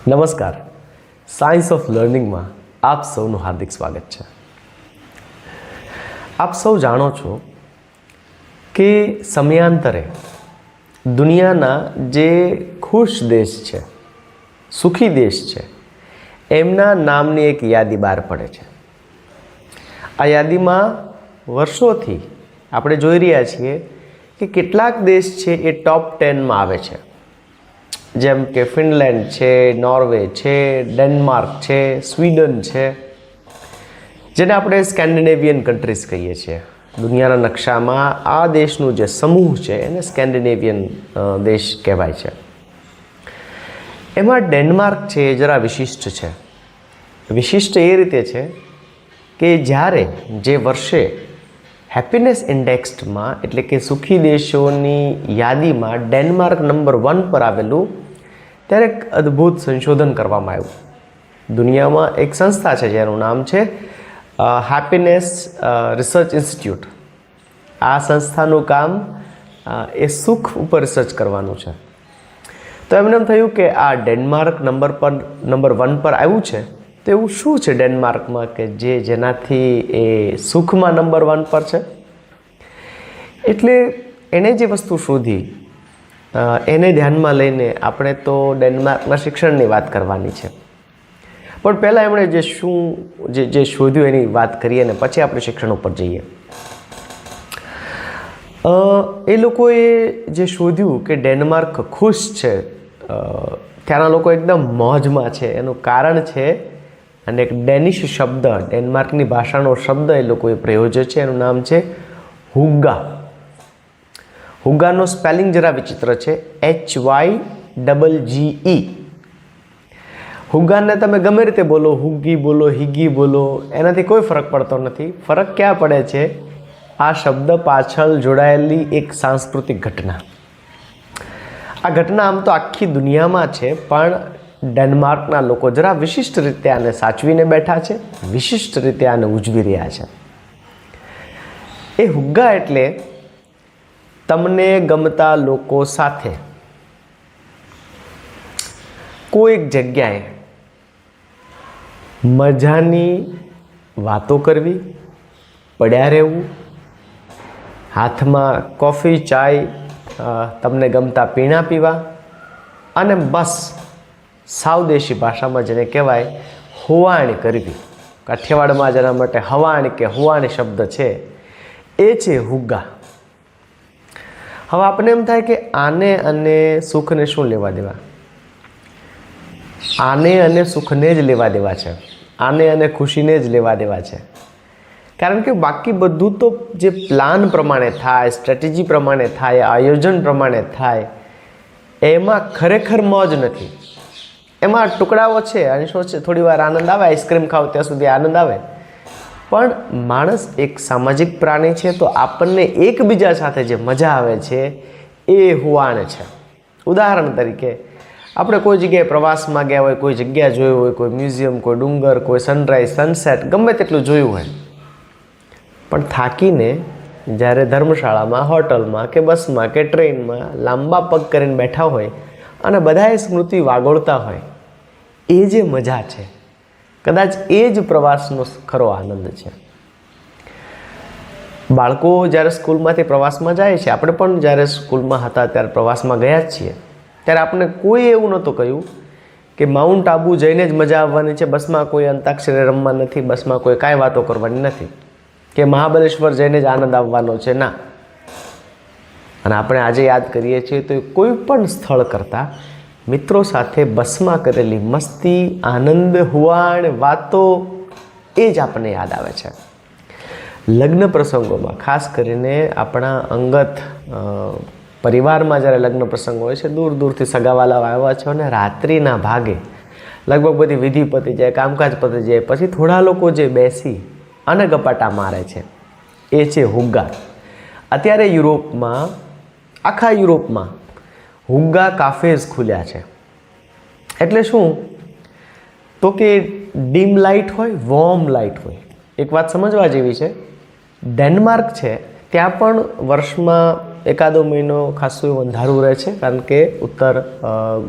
નમસ્કાર. Science of લર્નિંગમાં આપ સૌનું હાર્દિક સ્વાગત છે. આપ સૌ જાણો છો કે સમયાંતરે દુનિયાના જે ખુશ દેશ છે, સુખી દેશ છે, એમના નામની એક યાદી બહાર પડે છે. આ યાદીમાં વર્ષોથી આપણે જોઈ રહ્યા છીએ કે કેટલાક દેશ છે એ ટોપ 10માં આવે છે, જેમ કે ફિનલેન્ડ છે, નોર્વે છે, ડેનમાર્ક છે, સ્વીડન છે, જેને આપણે સ્કેન્ડિનેવિયન કન્ટ્રીઝ કહીએ છીએ. દુનિયાના નકશામાં આ દેશનું જે સમૂહ છે એને સ્કેન્ડિનેવિયન દેશ કહેવાય છે. એમાં ડેનમાર્ક છે એ જરા વિશિષ્ટ છે. વિશિષ્ટ એ રીતે છે કે જ્યારે જે વર્ષે હેપીનેસ ઇન્ડેક્સમાં એટલે કે સુખી દેશોની યાદીમાં ડેનમાર્ક નંબર 1 પર આવેલું, ત્યારે એક અદ્ભુત સંશોધન કરવામાં આવ્યું. દુનિયામાં એક સંસ્થા છે જેનું નામ છે હેપીનેસ રિસર્ચ ઇન્સ્ટિટ્યૂટ. આ સંસ્થાનું કામ એ સુખ ઉપર રિસર્ચ કરવાનું છે. તો એમને એમ થયું કે આ ડેનમાર્ક નંબર 1 પર આવ્યું છે, તો એવું શું છે ડેનમાર્કમાં કે જેનાથી એ સુખમાં નંબર 1 પર છે. એટલે એણે જે વસ્તુ શોધી એને ધ્યાનમાં લઈને આપણે તો ડેનમાર્કના શિક્ષણની વાત કરવાની છે. પણ પહેલાં એમણે જે શોધ્યું એની વાત કરીએ અને પછી આપણે શિક્ષણ ઉપર જઈએ. એ લોકોએ જે શોધ્યું કે ડેનમાર્ક ખુશ છે, ત્યાંના લોકો એકદમ મોજમાં છે, એનું કારણ છે અને એક ડેનિશ શબ્દ, ડેનમાર્કની ભાષાનો શબ્દ એ લોકોએ પ્રયોજ્યો છે. એનું નામ છે હુગ્ગા. હુગ્ગાનો સ્પેલિંગ જરા વિચિત્ર છે, HYGGE. હુગ્ગાને તમે ગમે રીતે બોલો, હુગ્ગી બોલો, હિગ્ગી બોલો, એનાથી કોઈ ફરક પડતો નથી. ફરક ક્યાં પડે છે? આ શબ્દ પાછળ જોડાયેલી એક સાંસ્કૃતિક ઘટના. આ ઘટના આમ તો આખી દુનિયામાં છે, પણ ડેનમાર્કના લોકો જરા વિશિષ્ટ રીતે આને સાચવીને બેઠા છે, વિશિષ્ટ રીતે આને ઉજવી રહ્યા છે. એ હુગ્ગા એટલે તમને ગમતા લોકો સાથે કોઈક જગ્યાએ મજાની વાતો કરવી, પડ્યા રહેવું, હાથમાં કોફી, ચાય, તમને ગમતા પીણા પીવા અને બસ સાવદેશી ભાષામાં જેને કહેવાય હુવાણી કરવી. કાઠિયાવાડમાં જેના માટે હવાણી કે હુવાણી શબ્દ છે એ છે હુગ્ગા. હવે આપણને એમ થાય કે આને અને સુખને શું લેવા દેવા? આને અને સુખને જ લેવા દેવા છે, આને અને ખુશીને જ લેવા દેવા છે. કારણ કે બાકી બધું તો જે પ્લાન પ્રમાણે થાય, સ્ટ્રેટેજી પ્રમાણે થાય, આયોજન પ્રમાણે થાય, એમાં ખરેખર મોજ નથી. એમાં ટુકડાઓ છે અને શું છે, થોડી વાર આનંદ આવે, આઈસ્ક્રીમ ખાવ ત્યાં સુધી આનંદ આવે. પણ માણસ એક સામાજિક પ્રાણી છે, તો આપણને એકબીજા સાથે જે મજા આવે છે એ હુવાણ છે. ઉદાહરણ તરીકે આપણે કોઈ જગ્યાએ પ્રવાસમાં ગયા હોય, કોઈ જગ્યા જોઈ હોય, કોઈ મ્યુઝિયમ, કોઈ ડુંગર, કોઈ સનરાઈઝ, સનસેટ, ગમે તેટલું જોયું હોય, પણ થાકીને જ્યારે ધર્મશાળામાં, હોટલમાં કે બસમાં કે ટ્રેનમાં લાંબા પગ કરીને બેઠા હોય અને બધાએ સ્મૃતિ વાગોળતા હોય, એ જે મજા છે, કદાચ એ જ પ્રવાસનો ખરો આનંદ છે. બાળકો જ્યારે સ્કૂલમાંથી પ્રવાસમાં જાય છે, આપણે પણ જ્યારે સ્કૂલમાં હતા ત્યારે પ્રવાસમાં ગયા જ છીએ, ત્યારે આપણે કોઈ એવું નહોતું કહ્યું કે માઉન્ટ આબુ જઈને જ મજા આવવાની છે, બસમાં કોઈ અંતાક્ષરી રમવા નથી, બસમાં કોઈ કાંઈ વાતો કરવાની નથી, કે મહાબલેશ્વર જઈને જ આનંદ આવવાનો છે. ના. અને આપણે આજે યાદ કરીએ છીએ તો કોઈ પણ સ્થળ કરતાં મિત્રો સાથે બસમાં કરેલી મસ્તી, આનંદ, હુવાણ, વાતો એ જ આપણને યાદ આવે છે. લગ્ન પ્રસંગોમાં ખાસ કરીને આપણા અંગત પરિવારમાં જ્યારે લગ્ન પ્રસંગ હોય છે, દૂર દૂરથી સગાવાલા આવ્યા છે અને રાત્રિના ભાગે લગભગ બધી વિધિ પતી જાય, કામકાજ પતી જાય, પછી થોડા લોકો જે બેસી અને ગપાટા મારે છે એ છે હુગ્ગા. અત્યારે યુરોપમાં, આખા યુરોપમાં હુગ્ગા કાફેઝ ખુલ્યા છે. એટલે શું? તો કે ડીમ લાઇટ હોય, વોર્મ લાઇટ હોય. એક વાત સમજવા જેવી છે, ડેનમાર્ક છે ત્યાં પણ વર્ષમાં એકાદો મહિનો ખાસું એવું અંધારું રહે છે, કારણ કે ઉત્તર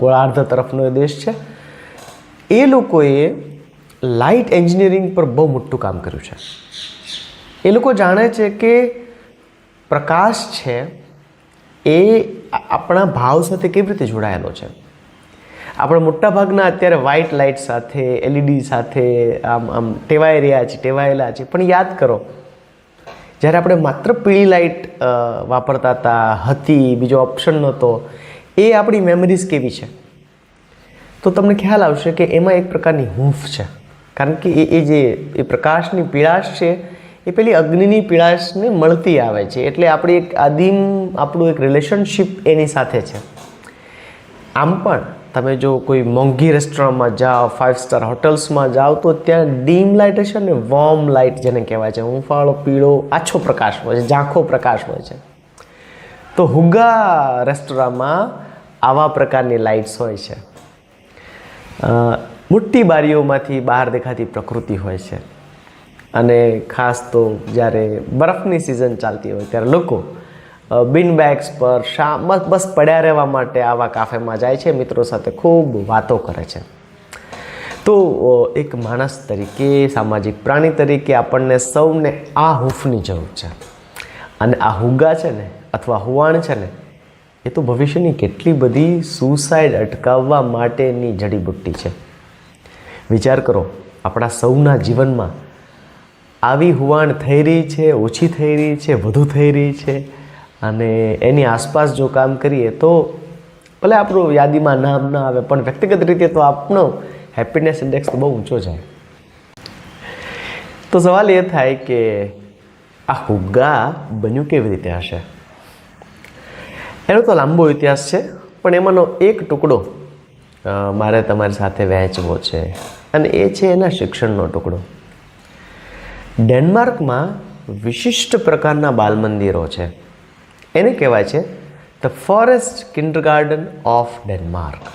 ગોળાર્ધ તરફનો એ દેશ છે. એ લોકોએ લાઇટ એન્જિનિયરિંગ પર બહુ મોટું કામ કર્યું છે. એ લોકો જાણે છે કે પ્રકાશ છે એ આપણા ભાવ સાથે કેવી રીતે જોડાયેલો છે. આપણે મોટાભાગના અત્યારે વ્હાઇટ લાઇટ સાથે, એલઈડી સાથે આમ ટેવાયેલા છે. પણ યાદ કરો, જ્યારે આપણે માત્ર પીળી લાઇટ વાપરતા હતી, બીજો ઓપ્શન નહોતો, એ આપણી મેમરીઝ કેવી છે તો તમને ખ્યાલ આવશે કે એમાં એક પ્રકારની હૂંફ છે. કારણ કે એ પ્રકાશની પીળાશ છે એ પેલી અગ્નિની પીળાશને મળતી આવે છે. એટલે આપણી એક આપણું એક રિલેશનશિપ એની સાથે છે. આમ પણ તમે જો કોઈ મોંઘી રેસ્ટોરન્ટમાં જાઓ, 5 સ્ટાર હોટલ્સમાં જાઓ તો ત્યાં ડીમ લાઇટ હશે ને વોર્મ લાઇટ જેને કહેવાય છે, હૂંફાળો પીળો આછો પ્રકાશ હોય છે, ઝાંખો પ્રકાશ હોય છે. તો હુગ્ગા રેસ્ટોરન્ટમાં આવા પ્રકારની લાઇટ્સ હોય છે. મોટી બારીઓમાંથી બહાર દેખાતી પ્રકૃતિ હોય છે. અને ખાસ તો જ્યારે બરફની સિઝન ચાલતી હોય ત્યારે લોકો બિન બેગ્સ પર બસ પડ્યા રહેવા માટે આવા કાફેમાં જાય છે, મિત્રો સાથે ખૂબ વાતો કરે છે. તો એક માણસ તરીકે, સામાજિક પ્રાણી તરીકે આપણને સૌને આ હૂંફની જરૂર છે. અને આ હુગ્ગા છે ને અથવા હુવાણ છે ને એ તો ભવિષ્યની કેટલી બધી સુસાઇડ અટકાવવા માટેની જડીબુટ્ટી છે. વિચાર કરો, આપણા સૌના જીવનમાં આવી હુવાણ થઈ રહી છે, ઓછી થઈ રહી છે, વધુ થઈ રહી છે. અને એની આસપાસ જો કામ કરીએ તો ભલે આપણું યાદીમાં નામ ના આવે પણ વ્યક્તિગત રીતે તો આપણો હેપીનેસ ઇન્ડેક્સ તો બહુ ઊંચો જાય. તો સવાલ એ થાય કે આ હુગ્ગા બન્યું કેવી રીતે હશે? એનો તો લાંબો ઇતિહાસ છે, પણ એમાંનો એક ટુકડો મારે તમારી સાથે વહેંચવો છે. અને એ છે એના શિક્ષણનો ટુકડો. ડેનમાર્કમાં વિશિષ્ટ પ્રકારના બાલમંદિરો છે. એને કહેવાય છે the forest kindergarten of Denmark.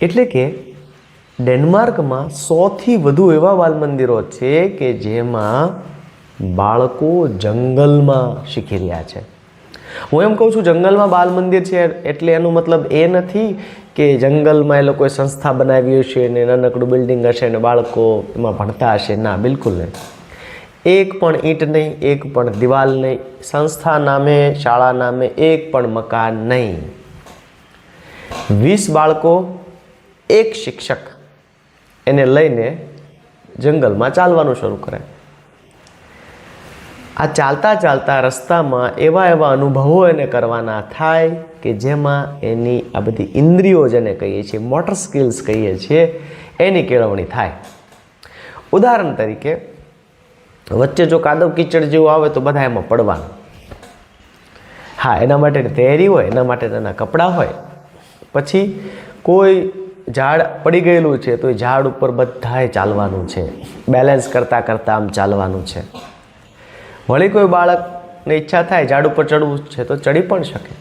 એટલે કે ડેનમાર્કમાં 100થી વધુ એવા બાલમંદિરો છે કે જેમાં બાળકો જંગલમાં શીખી રહ્યા છે. હું એમ કહું છું જંગલમાં બાલમંદિર છે એટલે એનો મતલબ એ નથી કે જંગલમાં એ લોકોએ સંસ્થા બનાવી હશે ને નાનકડું બિલ્ડિંગ હશે ને બાળકો એમાં ભણતા હશે. ના, બિલકુલ નહીં. એક પણ ઈંટ નહીં, એક પણ દિવાલ નહીં, સંસ્થા નામે, શાળા નામે એક પણ મકાન નહીં. 20 બાળકો, એક શિક્ષક એને લઈને જંગલમાં ચાલવાનું શરૂ કરે. આ ચાલતા ચાલતા રસ્તામાં એવા અનુભવો એને કરવાના થાય કે જેમાં એની આ બધી ઇન્દ્રિયો જેને કહીએ છીએ, મોટર સ્કિલ્સ કહીએ છીએ, એની કેળવણી થાય. ઉદાહરણ તરીકે, વચ્ચે જો કાદવ કીચડ જેવું આવે તો બધા એમાં પડવાનું. હા, એના માટેની તૈયારી હોય, એના માટે એના કપડાં હોય. પછી કોઈ ઝાડ પડી ગયેલું છે તો એ ઝાડ ઉપર બધાએ ચાલવાનું છે, બેલેન્સ કરતાં કરતાં આમ ચાલવાનું છે. વળી કોઈ બાળકને ઈચ્છા થાય ઝાડ ઉપર ચડવું છે તો ચડી પણ શકે.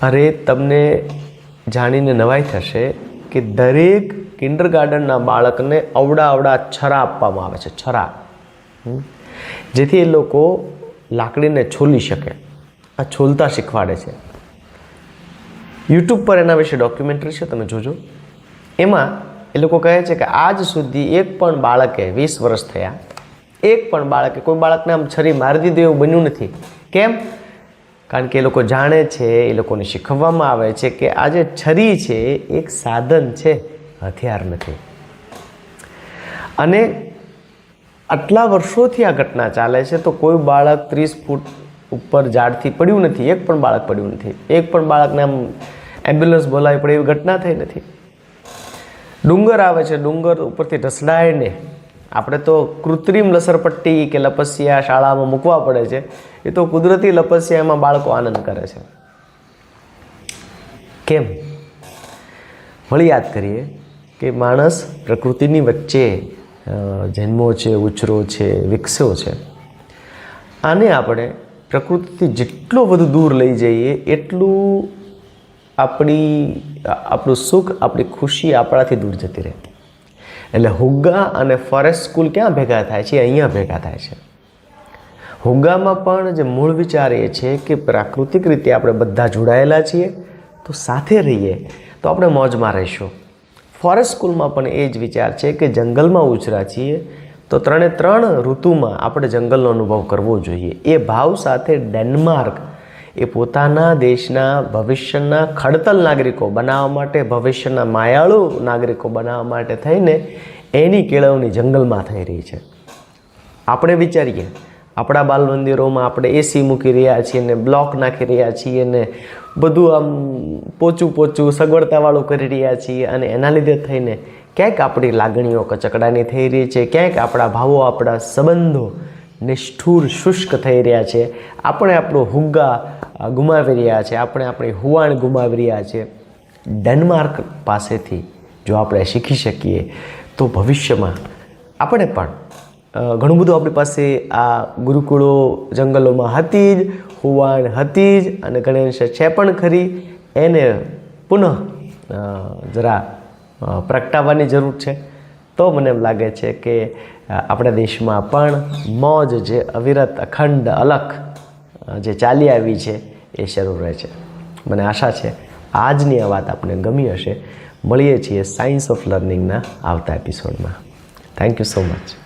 અરે, તમને જાણીને નવાઈ થશે કે દરેક કિન્ડરગાર્ટનના બાળકને અવડા છરા આપવામાં આવે છે, છરા, જેથી એ લોકો લાકડીને છોલી શકે. આ છોલતા શીખવાડે છે. યુટ્યુબ પર એના વિશે ડોક્યુમેન્ટરી છે, તમે જોજો. એમાં એ લોકો કહે છે કે આજ સુધી એક પણ બાળકે 20 વર્ષ થયા, એક પણ બાળકે કોઈ બાળકને આમ છરી મારી દીધું એવું બન્યું નથી. કેમ? કારણ કે એ લોકો જાણે છે, એ લોકોને શીખવવામાં આવે છે કે આ જે છરી છે એક સાધન છે, હથિયાર નથી. અને આટલા વર્ષોથી આ ઘટના ચાલે છે તો કોઈ બાળક 30 ફૂટ ઉપર ઝાડથી પડ્યું નથી, એક પણ બાળક પડ્યું નથી, એક પણ બાળકને આમ એમ્બ્યુલન્સ બોલાવી પડે એવી ઘટના થઈ નથી. ડુંગર આવે છે, ડુંગર ઉપરથી ઢસડાઈને આપણે તો કૃત્રિમ લસરપટ્ટી કે લપસિયા શાળામાં મૂકવા પડે છે, એ તો કુદરતી લપસિયામાં બાળકો આનંદ કરે છે. કેમ? વળી યાદ કરીએ કે માણસ પ્રકૃતિની વચ્ચે જન્મો છે, ઉછરો છે, વિકસ્યો છે. આને આપણે પ્રકૃતિથી જેટલો વધુ દૂર લઈ જઈએ એટલું આપણું સુખ, આપણી ખુશી આપણાથી દૂર જતી રહે. એટલે હુગ્ગા અને ફોરેસ્ટ સ્કૂલ ક્યાં ભેગા થાય છે? અહીંયા ભેગા થાય છે. હુગ્ગામાં પણ જે મૂળ વિચાર એ છે કે પ્રાકૃતિક રીતે આપણે બધા જોડાયેલા છીએ તો સાથે રહીએ તો આપણે મોજમાં રહીશું. ફોરેસ્ટ સ્કૂલમાં પણ એ જ વિચાર છે કે જંગલમાં ઉછર્યા છીએ તો 3 ઋતુમાં આપણે જંગલનો અનુભવ કરવો જોઈએ. એ ભાવ સાથે ડેનમાર્ક એ પોતાના દેશના ભવિષ્યના ખડતલ નાગરિકો બનાવવા માટે, ભવિષ્યના માયાળુ નાગરિકો બનાવવા માટે થઈને એની કેળવણી જંગલમાં થઈ રહી છે. આપણે વિચારીએ, આપણા બાલ મંદિરોમાં આપણે એસી મૂકી રહ્યા છીએ ને બ્લોક નાખી રહ્યા છીએ ને બધું આમ પોચું સગવડતાવાળું કરી રહ્યા છીએ, અને એના લીધે થઈને ક્યાંક આપણી લાગણીઓ કચકડાની થઈ રહી છે, ક્યાંક આપણા ભાવો, આપણા સંબંધો નિષ્ઠુર શુષ્ક થઈ રહ્યા છે. આપણે આપણો હુગ્ગા ગુમાવી રહ્યા છે, આપણે આપણી હુવાણ ગુમાવી રહ્યા છે. ડેનમાર્ક પાસેથી જો આપણે શીખી શકીએ તો ભવિષ્યમાં આપણે પણ ઘણું બધું આપણી પાસે આ ગુરુકુળો જંગલોમાં હતી જ, હુવાણ હતી જ, અને ઘણી અંશે છે પણ ખરી. એને પુનઃ જરા પ્રગટાવવાની જરૂર છે. તો મને એમ લાગે છે કે આપણા દેશમાં પણ મોજ જે અવિરત, અખંડ, અલખ જે ચાલી આવી છે એ શરૂ રહે છે. મને આશા છે આજની આ વાત આપને ગમી હશે. મળીએ છીએ સાયન્સ ઓફ લર્નિંગના આવતા એપિસોડમાં. Thank you so much.